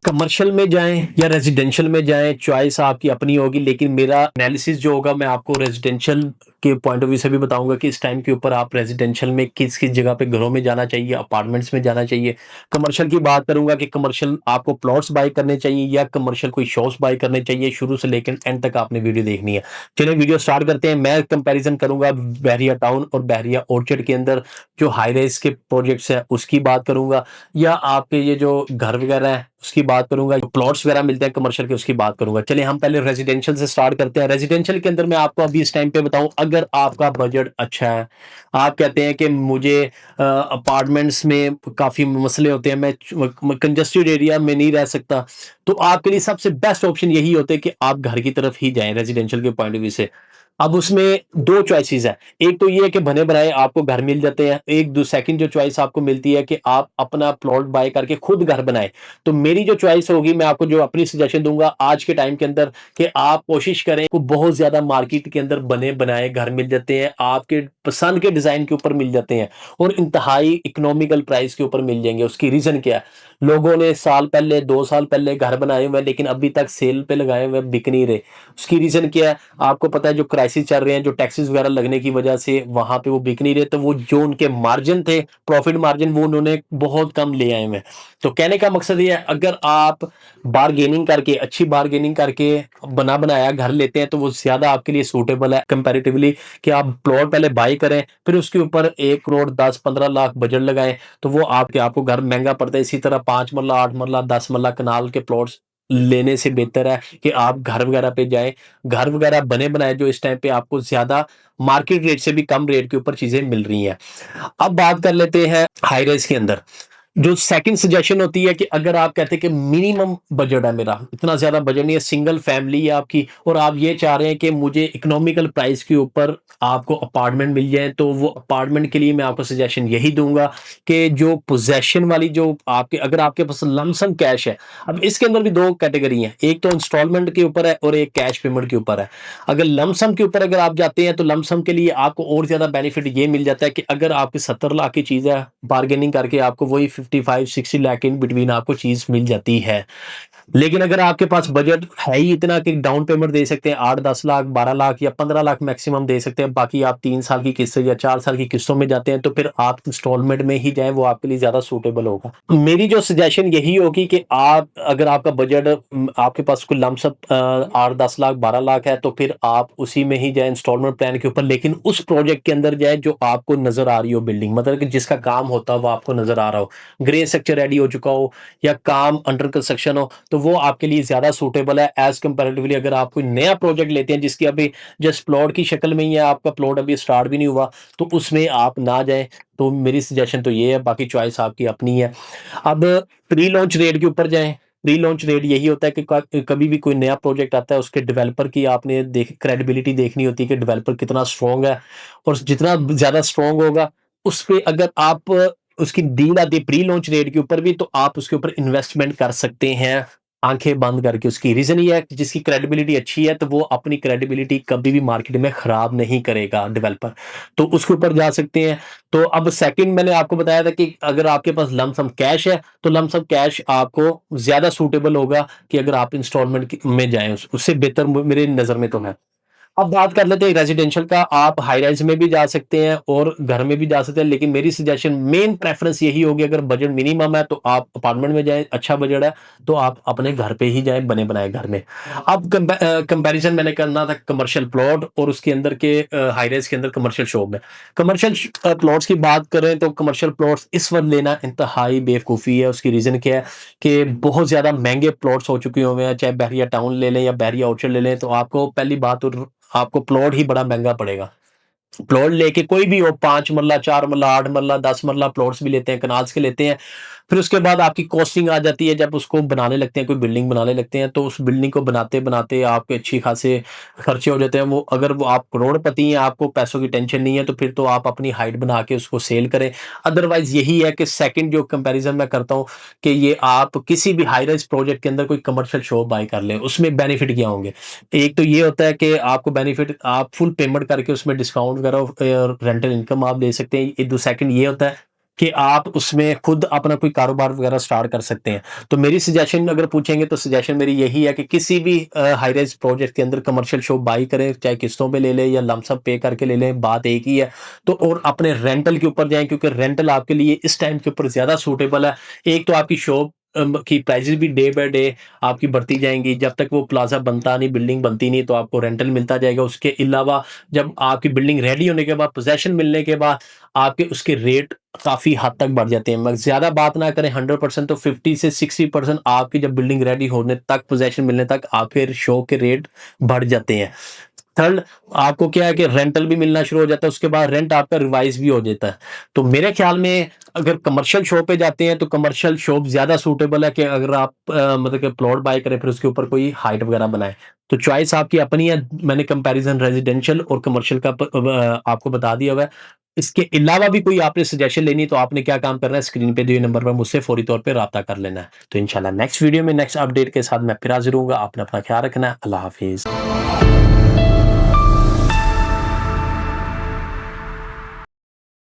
Commercial में जाएँ या रेज़िडेंशियल में जाएँ, चॉइस आपकी अपनी होगी, लेकिन मेरा एनालिसिस जो होगा मैं आपको रेज़िडेंशियल के पॉइंट ऑफ व्यू से भी बताऊँगा कि इस टाइम के ऊपर आप रेज़िडेंशियल में किस-किस जगह पे घरों में जाना चाहिए, अपार्टमेंट्स में जाना चाहिए। कमर्शियल की बात करूँगा कि कमर्शियल आपको प्लॉट्स बाय करने चाहिए या कमर्शियल कोई शॉप्स बाय करने चाहिए, शुरू से लेकर एंड तक आपने वीडियो देखनी है। चलिए वीडियो स्टार्ट करते हैं। मैं कंपैरिज़न करूँगा बहरिया टाउन और बहरिया ऑर्चर्ड के अंदर जो हाई राइज़ के प्रोजेक्ट्स हैं, उसकी बात करूँगा या आपके ये जो घर वगैरह है उसकी बात करूंगा, जो प्लॉट्स वगैरह मिलते हैं कमर्शियल के उसकी बात करूंगा। चलिए हम पहले रेजिडेंशियल से स्टार्ट करते हैं। रेजिडेंशियल के अंदर मैं आपको अभी इस टाइम पे बताऊं, अगर आपका बजट अच्छा है, आप कहते हैं कि मुझे अपार्टमेंट्स में काफी मसले होते हैं, मैं कंजस्टेड एरिया में नहीं रह सकता, तो आपके लिए सबसे बेस्ट ऑप्शन यही होता है कि आप घर की तरफ ही जाएं रेजिडेंशियल के पॉइंट ऑफ व्यू से। अब उसमें दो चॉइसेस है, एक तो ये है कि बने बनाए आपको घर मिल जाते हैं, एक दो सेकंड जो चॉइस आपको मिलती है कि आप अपना प्लॉट बाय करके खुद घर बनाए। तो मेरी जो चॉइस होगी, मैं आपको जो अपनी सजेशन दूंगा आज के टाइम के अंदर, कि आप कोशिश करें को बहुत ज्यादा मार्केट के अंदर बने बनाए घर मिल जाते हैं, आपके पसंद के डिजाइन के ऊपर मिल जाते हैं और इंतहाई इकोनॉमिकल प्राइस के ऊपर मिल जाएंगे। उसकी रीजन क्या है? लोगों ने साल पहले 2 साल पहले घर बनाए हुए हैं, लेकिन अभी तक सेल पे लगाए हुए हैं, बिक नहीं रहे। उसकी रीजन क्या है? आपको पता है जो क्राइसिस चल रहे हैं, जो टैक्सेस वगैरह लगने की वजह से वहां पे वो बिक नहीं रहे, तो वो जो उनके मार्जिन थे, प्रॉफिट मार्जिन, वो उन्होंने बहुत कम ले आए हुए हैं। तो कहने का मकसद ये है, अगर आप बारगेनिंग करके, अच्छी बारगेनिंग करके बना बनाया घर लेते हैं, तो वो ज्यादा आपके लिए सूटेबल है कंपैरेटिवली कि आप प्लॉट पहले बाई करें, फिर उसके ऊपर 1 करोड़ 10-15 लाख बजट लगाएं, तो वो आपको घर महंगा पड़ता है। इसी तरह 5 मरला 8 मरला 10 मरला कनाल के प्लॉट्स लेने से बेहतर है कि आप घर वगैरह पे जाएं। घर वगैरह बने बनाए जो इस टाइम पे आपको ज्यादा मार्केट रेट से भी कम रेट के ऊपर चीजें मिल रही हैं। अब बात कर लेते हैं हाई राइज के अंदर। जो सेकंड सजेशन होती है कि अगर आप कहते हैं कि मिनिमम बजट है, मेरा इतना ज्यादा बजट नहीं है, सिंगल फैमिली है आपकी, और आप ये चाह रहे हैं कि मुझे इकोनॉमिकल प्राइस के ऊपर आपको अपार्टमेंट मिल जाए, तो वो अपार्टमेंट के लिए मैं आपको सजेशन यही दूंगा कि जो पोजेशन वाली, जो आपके, अगर आपके पास लमसम कैश है। अब इसके अंदर भी दो कैटेगरी है, एक तो इंस्टॉलमेंट के ऊपर है और एक कैश पेमेंट के ऊपर है। अगर लमसम के ऊपर अगर आप जाते हैं, तो लमसम के लिए आपको और ज्यादा बेनिफिट ये मिल जाता है कि अगर आपकी 70 लाख की चीज है, बार्गेनिंग करके आपको वही 55-60 लाख इन बिटवीन आपको चीज मिल जाती है। लेकिन अगर आपके पास बजट है ही इतना कि डाउन पेमेंट दे सकते हैं 8-10 लाख, 12 लाख या 15 लाख मैक्सिमम दे सकते हैं, बाकी आप 3 साल की किस्त या 4 साल की किस्तों में जाते हैं, तो फिर आप इंस्टॉलमेंट में ही जाएं, वो आपके लिए ज्यादा सूटेबल होगा। मेरी जो सजेशन यही होगी कि आप, अगर आपका बजट, आपके पास कोई लमसम 8-10 लाख 12 लाख है, तो फिर आप उसी में ही जाए इंस्टॉलमेंट प्लान के ऊपर, लेकिन उस प्रोजेक्ट के अंदर जाए जो आपको नजर आ रही हो बिल्डिंग, मतलब कि जिसका काम होता हो वो आपको नजर आ रहा हो, ग्रे स्ट्रक्चर रेडी हो चुका हो या काम अंडर कंस्ट्रक्शन हो, तो वो आपके लिए ज्यादा सूटेबल है एज कंपेरेटिवली। अगर आप कोई नया प्रोजेक्ट लेते हैं जिसकी अभी जस्ट प्लॉट की शक्ल में ही है, आपका प्लॉट अभी स्टार्ट भी नहीं हुआ, तो उसमें आप ना जाएं। तो मेरी सजेशन तो ये है, बाकी चॉइस आपकी अपनी है। अब प्री लॉन्च रेट के ऊपर जाएं। प्री लॉन्च रेट यही होता है कि कभी भी कोई नया प्रोजेक्ट आता है, उसके डेवलपर की आपने क्रेडिबिलिटी देखनी होती है कि डेवलपर कितना स्ट्रांग है, और जितना ज्यादा स्ट्रांग होगा, उस पे अगर आप, उसकी डील आती है प्री लॉन्च रेट के ऊपर भी, तो आप उसके ऊपर इन्वेस्टमेंट कर सकते हैं आंखें बंद करके। उसकी रीजन ये है कि जिसकी क्रेडिबिलिटी अच्छी है, तो वो अपनी क्रेडिबिलिटी कभी भी मार्केट में खराब नहीं करेगा डेवलपर, तो उसके ऊपर जा सकते हैं। तो अब सेकंड मैंने आपको बताया था कि अगर आपके पास लमसम कैश है, तो लमसम कैश आपको ज्यादा सूटेबल होगा कि अगर आप इंस्टॉलमेंट में जाएं, उससे बेहतर मेरे नजर में तो है। अब बात कर लेते हैं रेजिडेंशियल का। आप हाई राइज में भी जा सकते हैं और घर में भी जा सकते हैं, लेकिन मेरी सजेशन, मेन प्रेफरेंस यही होगी, अगर बजट मिनिमम है तो आप अपार्टमेंट में जाएं, अच्छा बजट है तो आप अपने घर पे ही जाएं, बने बनाए घर में। अब कंपैरिजन मैंने करना था कमर्शियल प्लॉट और उसके अंदर के हाई राइज के अंदर कमर्शियल शॉप में। कमर्शियल प्लॉट्स की बात करें तो कमर्शियल प्लॉट्स इस वक्त लेना इंतहाई बेवकूफ़ी है। उसकी रीज़न क्या है कि बहुत ज़्यादा महंगे प्लॉट्स हो चुके हुए हैं, चाहे बहरिया टाउन ले लें या बहरिया आउटलेट ले लें, तो आपको पहली बात तो आपको प्लॉट ही बड़ा महंगा पड़ेगा। प्लॉट लेके कोई भी हो, 5 मरला 4 मरला 8 मरला 10 मरला प्लॉट्स भी लेते हैं, कनाल्स के लेते हैं। फिर उसके बाद आपकी कॉस्टिंग आ जाती है, जब उसको बनाने लगते हैं, कोई बिल्डिंग बनाने लगते हैं, तो उस बिल्डिंग को बनाते बनाते आपके अच्छी खासे खर्चे हो जाते हैं। वो अगर वो आप करोड़पति हैं, आपको पैसों की टेंशन नहीं है, तो फिर तो आप अपनी हाइट बना के उसको सेल करें। अदरवाइज यही है कि सेकंड जो कंपैरिजन मैं करता हूँ, कि ये आप किसी भी हाई राइज प्रोजेक्ट के अंदर कोई कमर्शियल शॉप बाय कर लें। उसमें बेनिफिट क्या होंगे? एक तो ये होता है कि आपको बेनिफिट, आप फुल पेमेंट करके उसमें डिस्काउंट वगैरह, रेंटल इनकम आप ले सकते हैं। एक दो सेकंड ये होता है कि आप उसमें खुद अपना कोई कारोबार वगैरह स्टार्ट कर सकते हैं। तो मेरी सजेशन अगर पूछेंगे तो सजेशन मेरी यही है कि किसी भी हाई राइज प्रोजेक्ट के अंदर कमर्शियल शॉप बाई करें, चाहे किस्तों पे ले लें या लमसम पे करके ले लें, बात एक ही है। तो और अपने रेंटल के ऊपर जाएँ, क्योंकि रेंटल आपके लिए इस टाइम के ऊपर ज़्यादा सूटेबल है। एक तो आपकी शॉप की प्राइसेज़ भी डे बाय डे आपकी बढ़ती जाएँगी। जब तक वो प्लाज़ा बनता नहीं, बिल्डिंग बनती नहीं, तो आपको रेंटल मिलता जाएगा। उसके अलावा जब आपकी बिल्डिंग रेडी होने के बाद, पोज़ेशन मिलने के बाद आपके उसके रेट काफ़ी हद तक बढ़ जाते हैं। मगर ज़्यादा बात ना करें, 100% तो 50 से 60% आपकी जब बिल्डिंग रेडी होने तक, पोज़ेशन मिलने तक आपके शो के रेट बढ़ जाते हैं। थर्ड, आपको क्या है कि रेंटल भी मिलना शुरू हो जाता है, उसके बाद रेंट आपका रिवाइज़ भी हो जाता है। तो मेरे ख़्याल में अगर कमर्शियल शॉप पे जाते हैं तो कमर्शियल शॉप ज़्यादा सूटेबल है कि अगर आप मतलब कि प्लॉट बाय करें फिर उसके ऊपर कोई हाइट वगैरह बनाएँ। तो चॉइस आपकी अपनी है। मैंने कंपैरिज़न रेज़िडेंशियल और कमर्शियल का आपको बता दिया हुआ है। इसके अलावा भी कोई आपने सजेशन लेनी है तो आपने क्या काम करना है, स्क्रीन पे दिए नंबर पर मुझसे फौरी तौर पे राब्ता कर लेना है। तो इंशाल्लाह नेक्स्ट वीडियो में नेक्स्ट अपडेट के साथ मैं फिर हाज़िर होऊँगा। आपने अपना ख़्याल रखना है। अल्लाह हाफ़िज़।